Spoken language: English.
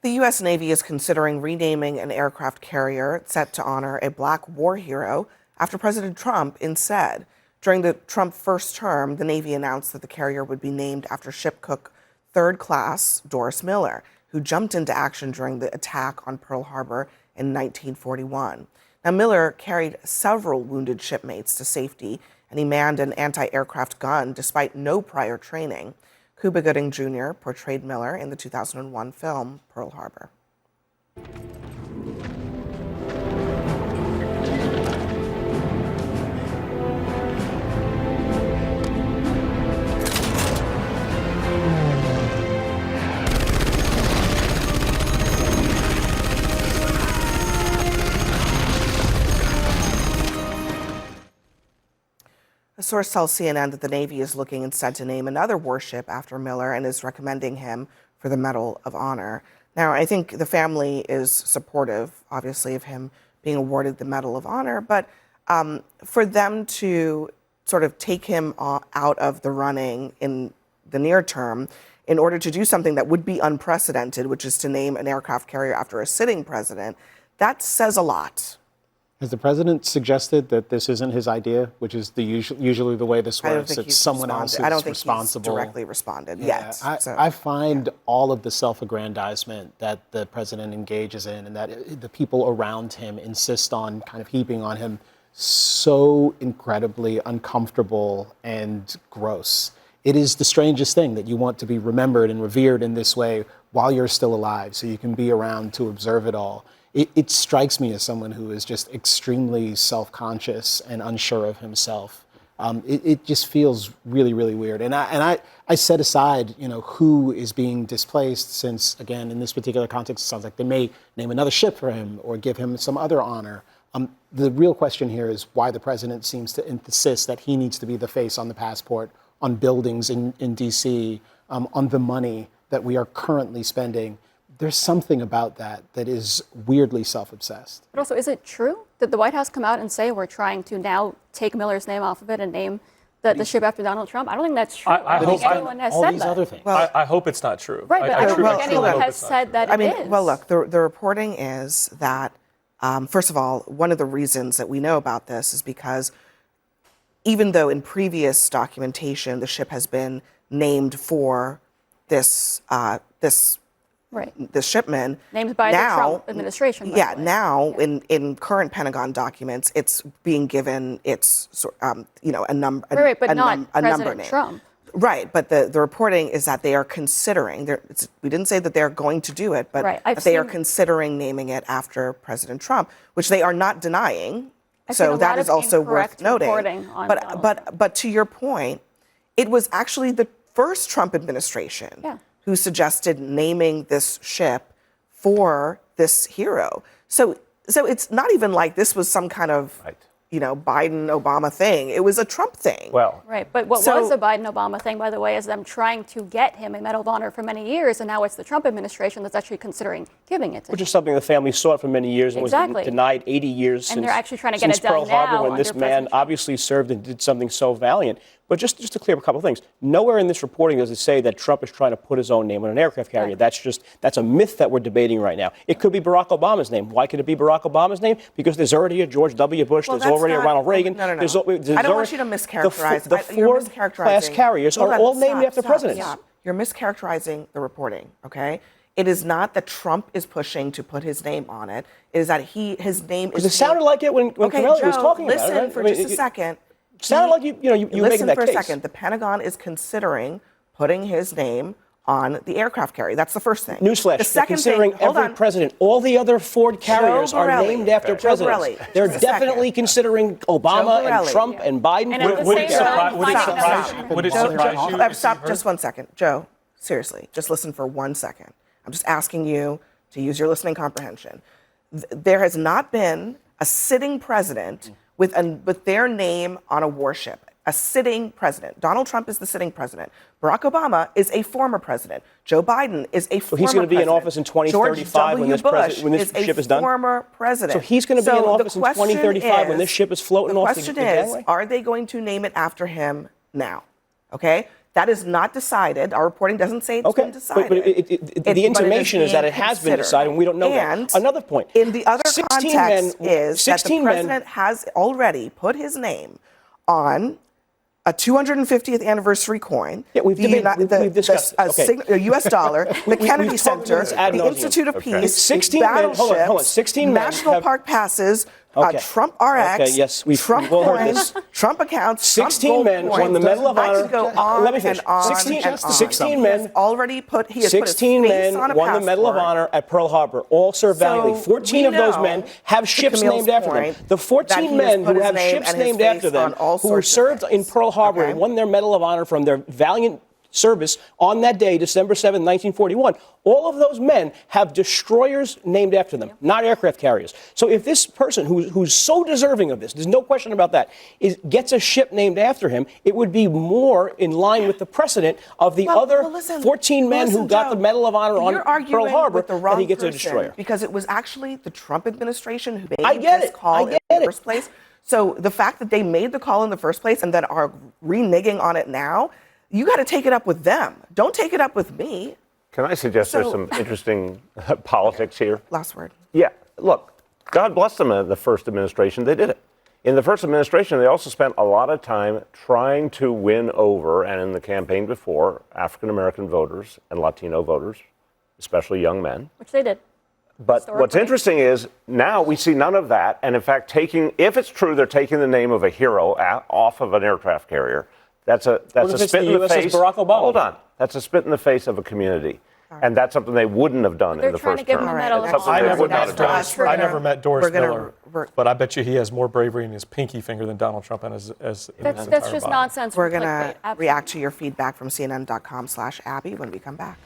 The U.S. Navy is considering renaming an aircraft carrier set to honor a black war hero after President Trump instead. During the Trump first term, the Navy announced that the carrier would be named after ship cook third class Doris Miller, who jumped into action during the attack on Pearl Harbor in 1941. Now, Miller carried several wounded shipmates to safety, and he manned an anti-aircraft gun despite no prior training. Cuba Gooding Jr. portrayed Miller in the 2001 film Pearl Harbor. A source tells CNN that the Navy is looking instead to name another warship after Miller and is recommending him for the Medal of Honor. Now, I think the family is supportive, obviously, of him being awarded the Medal of Honor, but for them to sort of take him out of the running in the near term in order to do something that would be unprecedented, which is to name an aircraft carrier after a sitting president, that says a lot. Has the president suggested that this isn't his idea, which is usually the way this works? It's someone else is responsible. He's directly responded yet. I find all of the self-aggrandizement that the president engages in and that the people around him insist on kind of heaping on him so incredibly uncomfortable and gross. It is the strangest thing that you want to be remembered and revered in this way while you're still alive, so you can be around to observe it all. It strikes me as someone who is just extremely self-conscious and unsure of himself. It just feels really, really weird. And I set aside, who is being displaced since, again, in this particular context, it sounds like they may name another ship for him or give him some other honor. The real question here is why the president seems to insist that he needs to be the face on the passport, on buildings in D.C., on the money that we are currently spending. There's something about that is weirdly self-obsessed. But also, is it true? Did the White House come out and say we're trying to now take Miller's name off of it and name the ship after Donald Trump? I don't think that's true. I hope anyone has said that. Other things. Well, I hope it's not true. Right, but I don't think anyone has said that it is. Well, look, the reporting is that, first of all, one of the reasons that we know about this is because even though in previous documentation the ship has been named for this shipment. Named by the Trump administration. Yeah, now in current Pentagon documents, it's being given its, a number. Right, but not a President number name. Trump. Right, but the reporting is that they are considering, we didn't say that they're going to do it, but that they are considering naming it after President Trump, which they are not denying. So that is also worth noting. But to your point, it was actually the first Trump administration who suggested naming this ship for this hero. So it's not even like this was some kind of, Biden-Obama thing. It was a Trump thing. Well, right, but what was the Biden-Obama thing, by the way, is them trying to get him a Medal of Honor for many years, and now it's the Trump administration that's actually considering giving it to him. Which is something the family sought for many years and was denied 80 years and they're actually trying to get it done Pearl Harbor now when this man obviously served and did something so valiant. But just to clear up a couple of things, nowhere in this reporting does it say that Trump is trying to put his own name on an aircraft carrier. Right. That's a myth that we're debating right now. It could be Barack Obama's name. Why could it be Barack Obama's name? Because there's already a George W. Bush, there's already a Ronald Reagan. No. There's I don't want you to mischaracterize. The Ford-class carriers are all named after presidents. Stop. You're mischaracterizing the reporting, okay? It is not that Trump is pushing to put his name on it. It is that his name is... Because it sounded like it when Cornelli was talking about it. Listen for just a second. Sounded like you making that case. Listen for a second. The Pentagon is considering putting his name on the aircraft carrier. That's the first thing. Newsflash, the second considering thing, every president. All the other Ford carriers are named after presidents. Borelli, they're definitely considering Obama and Trump and Biden. And would it surprise you? Stop just 1 second. Joe, seriously, just listen for 1 second. I'm just asking you to use your listening comprehension. There has not been a sitting president with their name on a warship. A sitting president. Donald Trump is the sitting president. Barack Obama is a former president. Joe Biden is a former president. So he's going to be in office in 2035 when this ship is done? Former president. So he's going to be in office in 2035 when this ship is floating off the gangway? The question is, are they going to name it after him now? Okay? That is not decided. Our reporting doesn't say it's Okay, been decided. but the intimation is that it has been decided, and we don't know and that. Another point. In the other 16 context men, is that the 16 president has already put his name on a 250th anniversary coin. Yeah, we've discussed this. A U.S. dollar, the Kennedy we've talked Center, about this ad the nauseum. Institute of Peace, 16 men, hold on, 16 men National have- Park passes, Okay. Trump RX, Okay, yes, we've Trump all heard coins, this. Trump accounts, 16 Trump gold men coins. won the Medal of I Honor. could go on Let me finish. and on 16 and on. 16 He men- has already put, he has put his 16 face men on a won the Medal of passport. Honor at Pearl Harbor, all served valiantly. 14 we of those know, men have to ships Camille's named after them. point, The that 14 he has men put who his have name ships and his named after face them, on all who sorts of served in things. Pearl Harbor Okay. and won their Medal of Honor from their valiant service on that day, December 7, 1941. All of those men have destroyers named after them, not aircraft carriers. So if this person who's so deserving of this, there's no question about that, gets a ship named after him, it would be more in line with the precedent of the other 14 men who got the Medal of Honor on Pearl Harbor that he gets a destroyer. Because it was actually the Trump administration who I made get this it. call I in get the it. first place. So the fact that they made the call in the first place and then are reneging on it now, you got to take it up with them. Don't take it up with me. Can I suggest there's some interesting politics here? Last word. Yeah, look, God bless them in the first administration. They did it. In the first administration, they also spent a lot of time trying to win over, and in the campaign before, African-American voters and Latino voters, especially young men. Which they did. But what's interesting is now we see none of that. And in fact, if it's true they're taking the name of a hero off of an aircraft carrier, that's a spit in the face. Barack Obama? Hold on. That's a spit in the face of a community. And that's something they wouldn't have done in the trying to first give term. him a medal It's of something honor. they would not have done. I never met Doris Miller, we're- but I bet you he has more bravery in his pinky finger than Donald Trump and his That's just nonsense. We're from going to clickbait. react to your feedback from CNN.com/Abby when we come back.